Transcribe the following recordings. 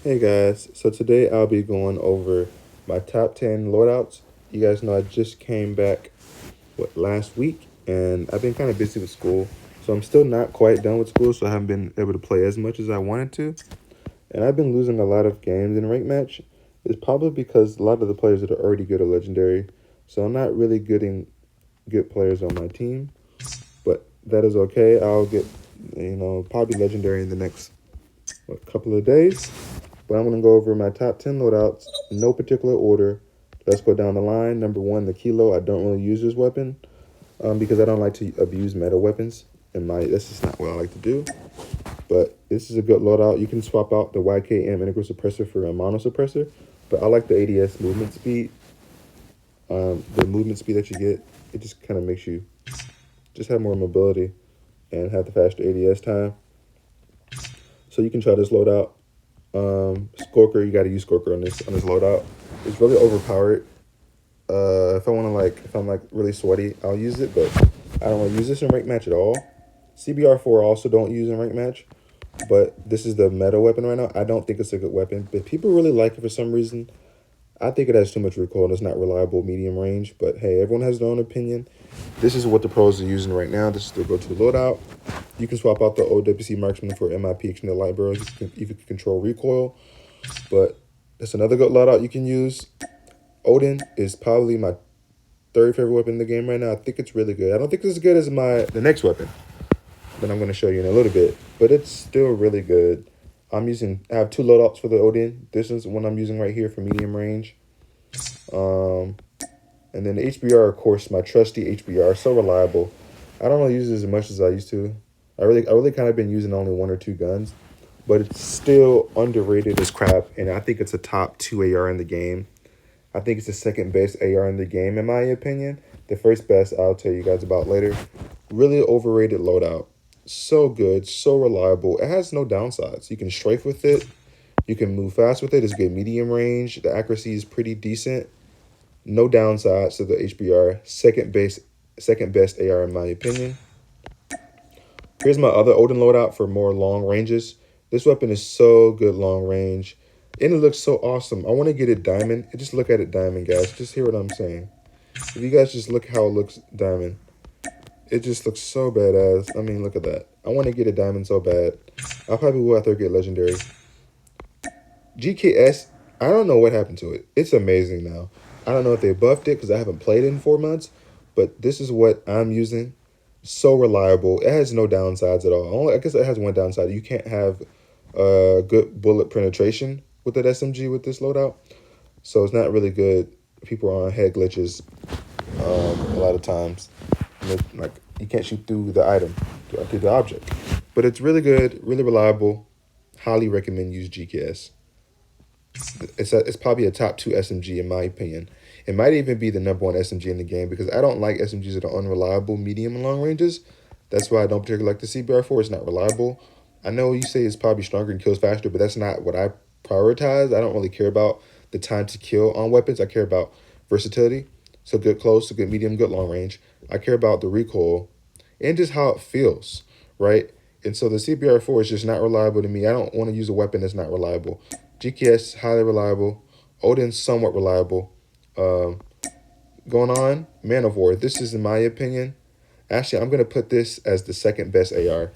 Hey guys, so today I'll be going over my top 10 loadouts. You guys know I just came back last week and I've been kind of busy with school. So I'm still not quite done with school, so I haven't been able to play as much as I wanted to. And I've been losing a lot of games in rank match. It's probably because a lot of the players that are already good are legendary. So I'm not really getting good players on my team, but that is okay. I'll get, probably legendary in the next couple of days. But I'm going to go over my top 10 loadouts in no particular order. Let's go down the line. Number one, the Kilo. I don't really use this weapon because I don't like to abuse meta weapons. That's just not what I like to do. But this is a good loadout. You can swap out the YKM integral suppressor for a mono suppressor. But I like the ADS movement speed. The movement speed that you get, it just kind of makes you just have more mobility and have the faster ADS time. So you can try this loadout. Skorker, you got to use Skorker on this loadout. It's really overpowered. If I'm like really sweaty, I'll use it, but I don't want to use this in rank match at all. CBR4 also don't use in rank match, but this is the meta weapon right now. I don't think it's a good weapon, but people really like it for some reason. I think it has too much recoil and it's not reliable medium range, but hey, everyone has their own opinion. This is what the pros are using right now. This is the go-to loadout. You can swap out the OWC marksman for MIP extended light barrels. You can control recoil, but that's another good loadout you can use. Odin is probably my third favorite weapon in the game right now. I think it's really good. I don't think it's as good as the next weapon that I'm going to show you in a little bit, but it's still really good. I have two loadouts for the Odin. This is one I'm using right here for medium range. And then the HBR, of course, my trusty HBR, so reliable. I don't really use it as much as I used to. I really kind of been using only one or two guns, but it's still underrated as crap, and I think it's a top 2 AR in the game. I think it's the second best AR in the game, in my opinion. The first best, I'll tell you guys about later. Really overrated loadout. So good, so reliable. It has no downsides. You can strafe with it. You can move fast with it. It's good medium range. The accuracy is pretty decent. No downsides to the HBR. Second best AR in my opinion. Here's my other Odin loadout for more long ranges. This weapon is so good long range. And it looks so awesome. I want to get it diamond. Just look at it diamond, guys. Just hear what I'm saying. If you guys just look how it looks diamond. It just looks so badass. I mean, look at that. I want to get a diamond so bad. I'll probably will after I get legendary. GKS, I don't know what happened to it. It's amazing now. I don't know if they buffed it because I haven't played it in 4 months. But this is what I'm using. So reliable. It has no downsides at all. I guess it has one downside. You can't have good bullet penetration with that SMG with this loadout. So it's not really good. People are on head glitches a lot of times. Like you can't shoot through the item, through the object. But it's really good, really reliable. Highly recommend use GKS. It's probably a top 2 SMG in my opinion. It might even be the #1 SMG in the game because I don't like SMGs that are unreliable medium and long ranges. That's why I don't particularly like the CBR4. It's not reliable. I know you say it's probably stronger and kills faster, but that's not what I prioritize. I don't really care about the time to kill on weapons. I care about versatility. So good close, so good medium, good long range. I care about the recoil and just how it feels, right? And so the CBR4 is just not reliable to me. I don't want to use a weapon that's not reliable. GKS, highly reliable. Odin, somewhat reliable. Going on, Man of War. This is, in my opinion, actually, I'm going to put this as the second best AR.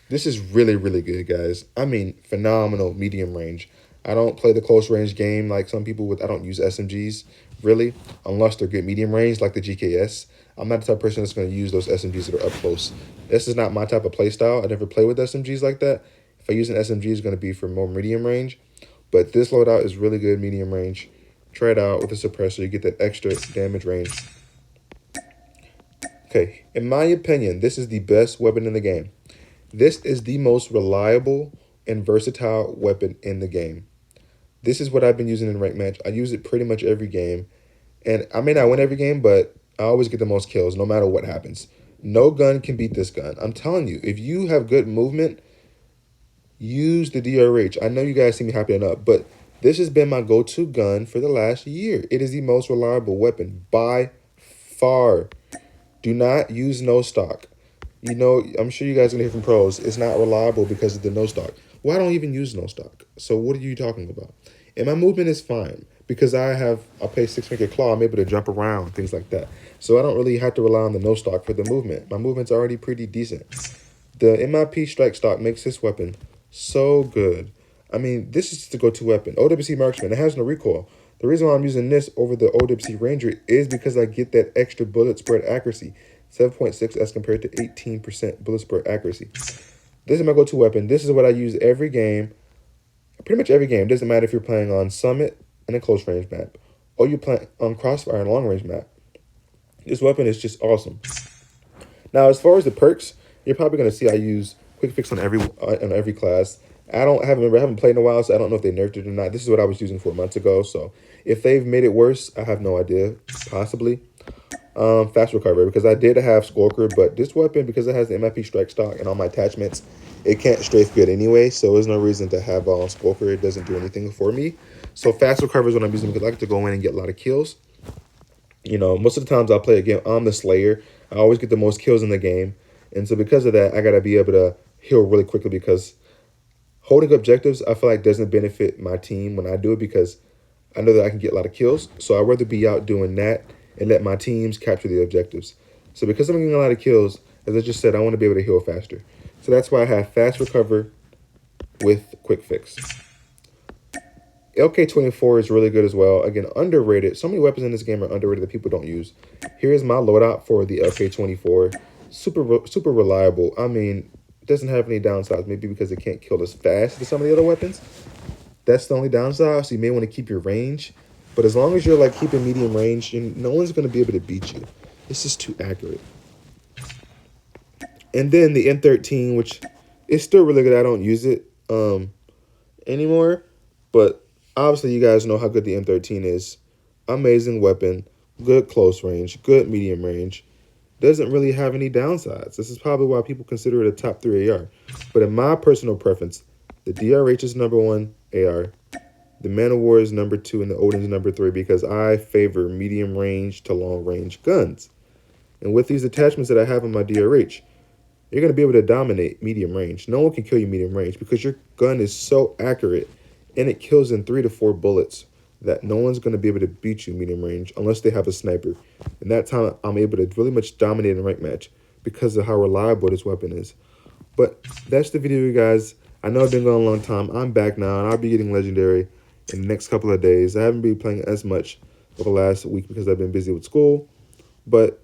This is really, really good, guys. I mean, phenomenal medium range. I don't play the close range game like some people with. I don't use SMGs, really, unless they're good medium range like the GKS. I'm not the type of person that's going to use those SMGs that are up close. This is not my type of play style. I never play with SMGs like that. If I use an SMG, it's going to be for more medium range. But this loadout is really good medium range. Try it out with a suppressor. You get that extra damage range. Okay, in my opinion, this is the best weapon in the game. This is the most reliable and versatile weapon in the game. This is what I've been using in rank match. I use it pretty much every game. And I may not win every game, but I always get the most kills no matter what happens. No gun can beat this gun. I'm telling you, if you have good movement, use the DRH. I know you guys see me hyping it up, but this has been my go-to gun for the last year. It is the most reliable weapon by far. Do not use no stock. You know, I'm sure you guys are going to hear from pros. It's not reliable because of the no stock. Well, I don't even use no stock. So what are you talking about? And my movement is fine because I pay 6 finger claw. I'm able to jump around, things like that. So I don't really have to rely on the no stock for the movement. My movement's already pretty decent. The MIP strike stock makes this weapon so good. I mean, this is the go-to weapon. OWC Marksman, it has no recoil. The reason why I'm using this over the OWC Ranger is because I get that extra bullet spread accuracy. 7.6 as compared to 18% bullet spread accuracy. This is my go-to weapon. This is what I use every game. Pretty much every game. Doesn't matter if you're playing on Summit and a close range map, or you play on Crossfire and long range map. This weapon is just awesome. Now, as far as the perks, you're probably gonna see I use quick fix on every class. I haven't played in a while, so I don't know if they nerfed it or not. This is what I was using 4 months ago. So if they've made it worse, I have no idea. Possibly. Fast recovery, because I did have Skulker, but this weapon, because it has the MIP strike stock and all my attachments, it can't strafe good anyway, so there's no reason to have Skulker. It doesn't do anything for me. So fast recovery is what I'm using because I like to go in and get a lot of kills. You know, most of the times I'll play a game, I'm the Slayer. I always get the most kills in the game. And so because of that, I got to be able to heal really quickly because holding objectives, I feel like doesn't benefit my team when I do it because I know that I can get a lot of kills. So I'd rather be out doing that and let my teams capture the objectives. So because I'm getting a lot of kills, as I just said, I want to be able to heal faster. So that's why I have fast recover with quick fix. LK24 is really good as well. Again, underrated. So many weapons in this game are underrated that people don't use. Here's my loadout for the LK24. Super reliable. I mean, it doesn't have any downsides. Maybe because it can't kill as fast as some of the other weapons. That's the only downside. So you may want to keep your range. But as long as you're like keeping medium range, no one's going to be able to beat you. It's just too accurate. And then the M13, which is still really good. I don't use it anymore. But obviously you guys know how good the M13 is. Amazing weapon. Good close range. Good medium range. Doesn't really have any downsides. This is probably why people consider it a top 3 AR. But in my personal preference, the DRH is #1 AR. The Man of War is #2 and the Odin's #3 because I favor medium range to long range guns. And with these attachments that I have on my DRH, you're going to be able to dominate medium range. No one can kill you medium range because your gun is so accurate and it kills in 3 to 4 bullets that no one's going to be able to beat you medium range unless they have a sniper. And that time I'm able to really much dominate a rank match because of how reliable this weapon is. But that's the video, you guys. I know I've been going a long time. I'm back now and I'll be getting legendary in the next couple of days. I haven't been playing as much over the last week because I've been busy with school. But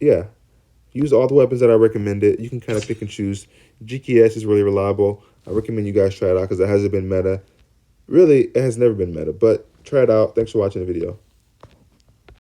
yeah, use all the weapons that I recommended. You can kind of pick and choose. GKS is really reliable. I recommend you guys try it out because it hasn't been meta. Really, it has never been meta, but try it out. Thanks for watching the video.